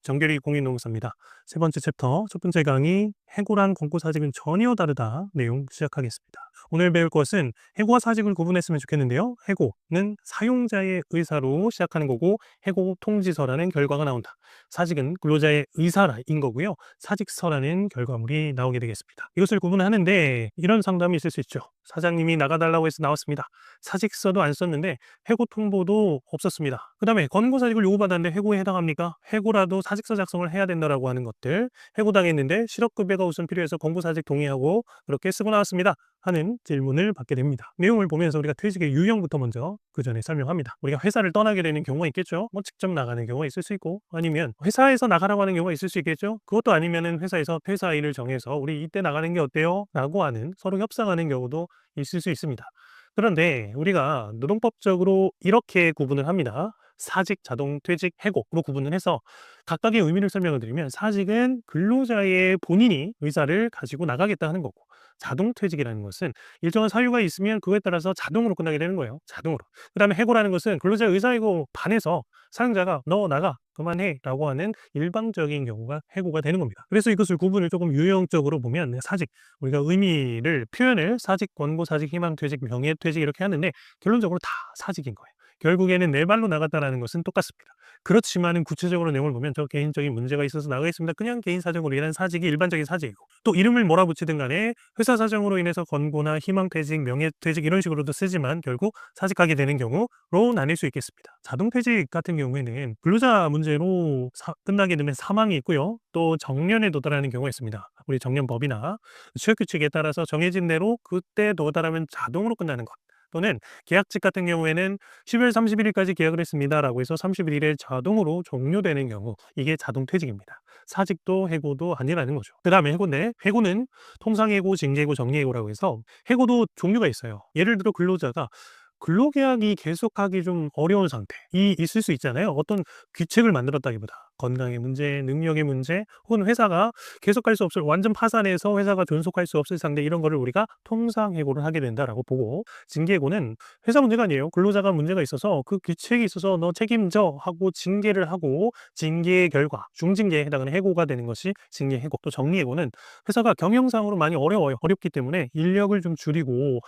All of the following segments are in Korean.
정규리 공인노무사입니다. 세 번째 챕터, 첫 번째 강의, 해고랑 권고사직은 전혀 다르다 내용 시작하겠습니다. 오늘 배울 것은 해고와 사직을 구분했으면 좋겠는데요. 해고는 사용자의 의사로 시작하는 거고 해고 통지서라는 결과가 나온다. 사직은 근로자의 의사인 거고요. 사직서라는 결과물이 나오게 되겠습니다. 이것을 구분하는데 이런 상담이 있을 수 있죠. 사장님이 나가달라고 해서 나왔습니다. 사직서도 안 썼는데 해고 통보도 없었습니다. 그 다음에 권고사직을 요구받았는데 해고에 해당합니까? 해고라도 사직서 작성을 해야 된다라고 하는 것들, 해고당했는데 실업급여가 우선 필요해서 권고사직 동의하고 그렇게 쓰고 나왔습니다 하는 질문을 받게 됩니다. 내용을 보면서 우리가 퇴직의 유형부터 먼저 그 전에 설명합니다. 우리가 회사를 떠나게 되는 경우가 있겠죠. 뭐 직접 나가는 경우가 있을 수 있고, 아니면 회사에서 나가라고 하는 경우가 있을 수 있겠죠. 그것도 아니면은 회사에서 퇴사일을 정해서 우리 이때 나가는 게 어때요? 라고 하는, 서로 협상하는 경우도 있을 수 있습니다. 그런데 우리가 노동법적으로 이렇게 구분을 합니다. 사직, 자동 퇴직, 해고로 구분을 해서 각각의 의미를 설명을 드리면, 사직은 근로자의 본인이 의사를 가지고 나가겠다 하는 거고, 자동 퇴직이라는 것은 일정한 사유가 있으면 그거에 따라서 자동으로 끝나게 되는 거예요. 자동으로. 그 다음에 해고라는 것은 근로자의 의사이고 반해서 사용자가 너 나가 그만해 라고 하는 일방적인 경우가 해고가 되는 겁니다. 그래서 이것을 구분을 조금 유형적으로 보면, 사직, 우리가 의미를 표현을 사직, 권고, 사직, 희망, 퇴직, 명예, 퇴직 이렇게 하는데 결론적으로 다 사직인 거예요. 결국에는 내 발로 나갔다라는 것은 똑같습니다. 그렇지만은 구체적으로 내용을 보면 저 개인적인 문제가 있어서 나가겠습니다. 그냥 개인 사정으로 인한 사직이 일반적인 사직이고, 또 이름을 뭐라 붙이든 간에 회사 사정으로 인해서 권고나 희망퇴직, 명예퇴직 이런 식으로도 쓰지만 결국 사직하게 되는 경우로 나뉠 수 있겠습니다. 자동퇴직 같은 경우에는 근로자 문제로 끝나게 되면 사망이 있고요. 또 정년에 도달하는 경우가 있습니다. 우리 정년법이나 취업규칙에 따라서 정해진 대로 그때 도달하면 자동으로 끝나는 것. 또는 계약직 같은 경우에는 12월 31일까지 계약을 했습니다라고 해서 31일에 자동으로 종료되는 경우, 이게 자동퇴직입니다. 사직도 해고도 아니라는 거죠. 그 다음에 해고인데, 해고는 통상해고, 징계해고, 정리해고라고 해서 해고도 종류가 있어요. 예를 들어 근로자가 근로계약이 계속하기 좀 어려운 상태 있을 수 있잖아요. 어떤 규칙을 만들었다기보다 건강의 문제, 능력의 문제, 혹은 회사가 계속할 수 없을, 완전 파산해서 회사가 존속할 수 없을 상태, 이런 거를 우리가 통상해고를 하게 된다라고 보고, 징계해고는 회사 문제가 아니에요. 근로자가 문제가 있어서 그 규칙이 있어서 너 책임져 하고 징계를 하고, 징계의 결과 중징계에 해당하는 해고가 되는 것이 징계해고. 또 정리해고는 회사가 경영상으로 많이 어렵기 때문에 인력을 좀 줄이고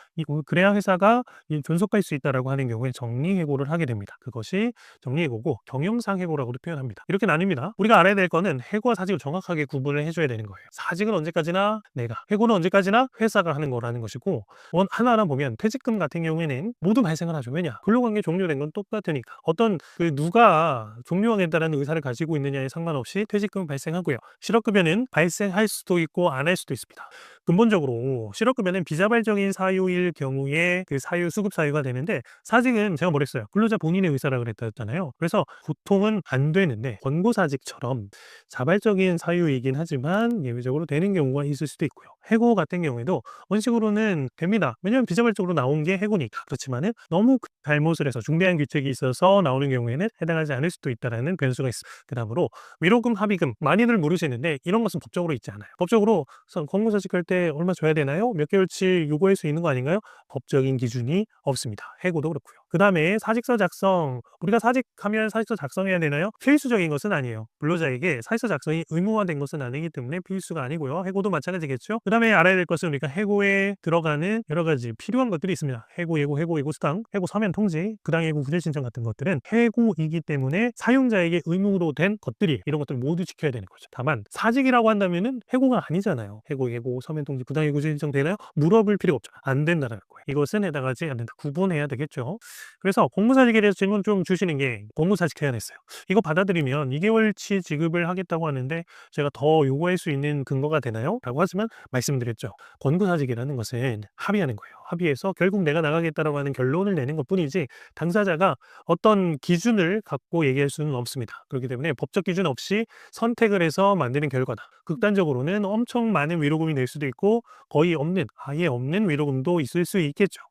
그래야 회사가 존속할 수 있다라고 하는 경우에 정리해고를 하게 됩니다. 그것이 정리해고고, 경영상 해고라고도 표현합니다. 이렇게 나뉩니다. 우리가 알아야 될 거는 해고와 사직을 정확하게 구분을 해줘야 되는 거예요. 사직은 언제까지나 내가, 해고는 언제까지나 회사가 하는 거라는 것이고, 하나하나 보면 퇴직금 같은 경우에는 모두 발생을 하죠. 왜냐? 근로관계 종료된 건 똑같으니까. 어떤 누가 종료하겠다는 의사를 가지고 있느냐에 상관없이 퇴직금은 발생하고요. 실업급여는 발생할 수도 있고 안 할 수도 있습니다. 근본적으로 실업급여는 비자발적인 사유일 경우에 그 사유, 수급 사유가 되는데, 사직은 제가 뭐랬어요? 근로자 본인의 의사라 그랬잖아요. 그래서 보통은 안 되는데, 권고사직처럼 자발적인 사유이긴 하지만 예외적으로 되는 경우가 있을 수도 있고요. 해고 같은 경우에도 원칙으로는 됩니다. 왜냐하면 비자발적으로 나온 게 해고니까. 그렇지만은 너무 잘못을 해서 중대한 규칙이 있어서 나오는 경우에는 해당하지 않을 수도 있다는 변수가 있습니다. 그 다음으로 위로금, 합의금, 많이들 모르시는데 이런 것은 법적으로 있지 않아요. 법적으로 권고사직할 때 얼마 줘야 되나요? 몇 개월치 요구할 수 있는 거 아닌가요? 법적인 기준이 없습니다. 해고도 그렇고요. 그 다음에 사직서 작성, 우리가 사직하면 사직서 작성해야 되나요? 필수적인 것은 아니에요. 근로자에게 사직서 작성이 의무화된 것은 아니기 때문에 필수가 아니고요. 해고도 마찬가지겠죠. 그 다음에 알아야 될 것은 우리가 해고에 들어가는 여러 가지 필요한 것들이 있습니다. 해고, 예고, 해고 수당, 해고 서면 통지, 부당해고 구제 신청 같은 것들은 해고이기 때문에 사용자에게 의무로 된 것들이, 이런 것들을 모두 지켜야 되는 거죠. 다만 사직이라고 한다면은 해고가 아니잖아요. 해고, 예고, 서면 통지, 부당해고 구제 신청 되나요? 물어볼 필요가 없죠. 안 된다는 거예요. 이것은 해당하지 않는다. 구분해야 되겠죠. 그래서 공무사직에 대해서 질문 좀 주시는 게, 공무사직 제안했어요. 이거 받아들이면 2개월치 지급을 하겠다고 하는데 제가 더 요구할 수 있는 근거가 되나요? 라고 하지만 말씀드렸죠. 권고사직이라는 것은 합의하는 거예요. 합의해서 결국 내가 나가겠다라고 하는 결론을 내는 것 뿐이지, 당사자가 어떤 기준을 갖고 얘기할 수는 없습니다. 그렇기 때문에 법적 기준 없이 선택을 해서 만드는 결과다. 극단적으로는 엄청 많은 위로금이 낼 수도 있고, 거의 없는, 아예 없는 위로금도 있을 수 있겠죠.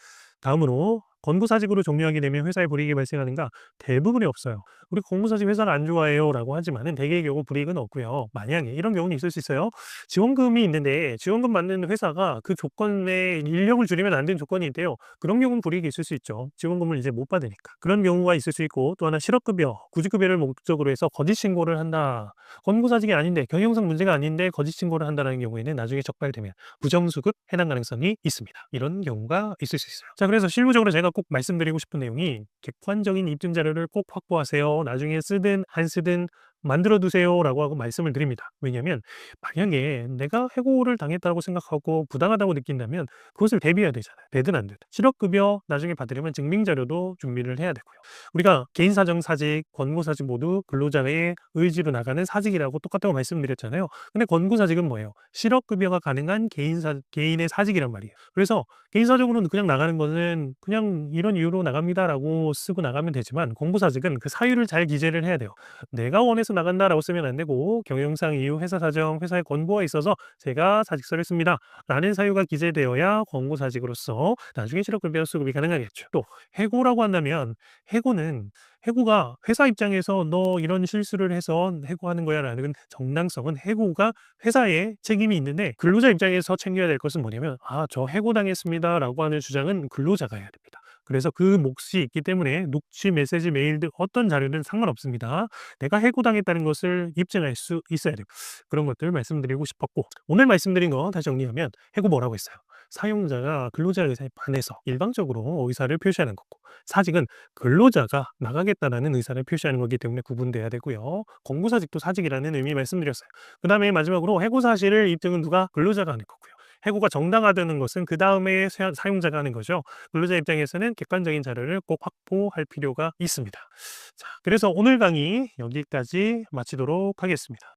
다음으로 권고사직으로 종료하게 되면 회사에 불이익이 발생하는가? 대부분이 없어요. "우리 권고사직 회사를 안 좋아해요."라고 하지만은 대개의 경우 불이익은 없고요. 만약에 이런 경우는 있을 수 있어요. 지원금이 있는데 지원금 받는 회사가 그 조건에 인력을 줄이면 안 되는 조건이 있대요. 그런 경우는 불이익이 있을 수 있죠. 지원금을 이제 못 받으니까. 그런 경우가 있을 수 있고, 또 하나 실업급여, 구직급여를 목적으로 해서 거짓 신고를 한다. 권고사직이 아닌데, 경영상 문제가 아닌데 거짓 신고를 한다는 경우에는 나중에 적발되면 부정수급 해당 가능성이 있습니다. 이런 경우가 있을 수 있어요. 자, 그래서 실무적으로 제가 꼭 말씀드리고 싶은 내용이, 객관적인 입증 자료를 꼭 확보하세요. 나중에 쓰든 안 쓰든 만들어 두세요라고 하고 말씀을 드립니다. 왜냐하면 만약에 내가 해고를 당했다고 생각하고 부당하다고 느낀다면 그것을 대비해야 되잖아요. 되든 안 되든. 실업급여 나중에 받으려면 증빙 자료도 준비를 해야 되고요. 우리가 개인사정사직, 권고사직 모두 근로자의 의지로 나가는 사직이라고 똑같다고 말씀드렸잖아요. 근데 권고사직은 뭐예요? 실업급여가 가능한 개인의 사직이란 말이에요. 그래서 개인사적으로는 그냥 나가는 거는 그냥 "이런 이유로 나갑니다."라고 쓰고 나가면 되지만, 권고사직은 그 사유를 잘 기재를 해야 돼요. "내가 원해서 나간다."라고 쓰면 안 되고 "경영상 이유, 회사 사정, 회사의 권고가 있어서 제가 사직서를 씁니다." 라는 사유가 기재되어야 권고사직으로서 나중에 실업급여 수급이 가능하겠죠. 또 해고라고 한다면, 해고가 회사 입장에서 "너 이런 실수를 해서 해고하는 거야."라는 정당성은, 해고가 회사에 책임이 있는데 근로자 입장에서 챙겨야 될 것은 뭐냐면 "아, 저 해고당했습니다."라고 하는 주장은 근로자가 해야 됩니다. 그래서 그 몫이 있기 때문에 녹취, 메시지, 메일 등 어떤 자료든 상관없습니다. 내가 해고당했다는 것을 입증할 수 있어야 돼요. 그런 것들 말씀드리고 싶었고, 오늘 말씀드린 거 다시 정리하면, 해고 뭐라고 했어요? 사용자가 근로자 의사에 반해서 일방적으로 의사를 표시하는 거고, 사직은 근로자가 나가겠다라는 의사를 표시하는 거기 때문에 구분돼야 되고요. 권고사직도 사직이라는 의미 말씀드렸어요. 그다음에 마지막으로 해고 사실을 입증은 누가? 근로자가 하는 거고요. 해고가 정당화되는 것은 그다음에 사용자가 하는 거죠. 근로자 입장에서는 객관적인 자료를 꼭 확보할 필요가 있습니다. 자, 그래서 오늘 강의 여기까지 마치도록 하겠습니다.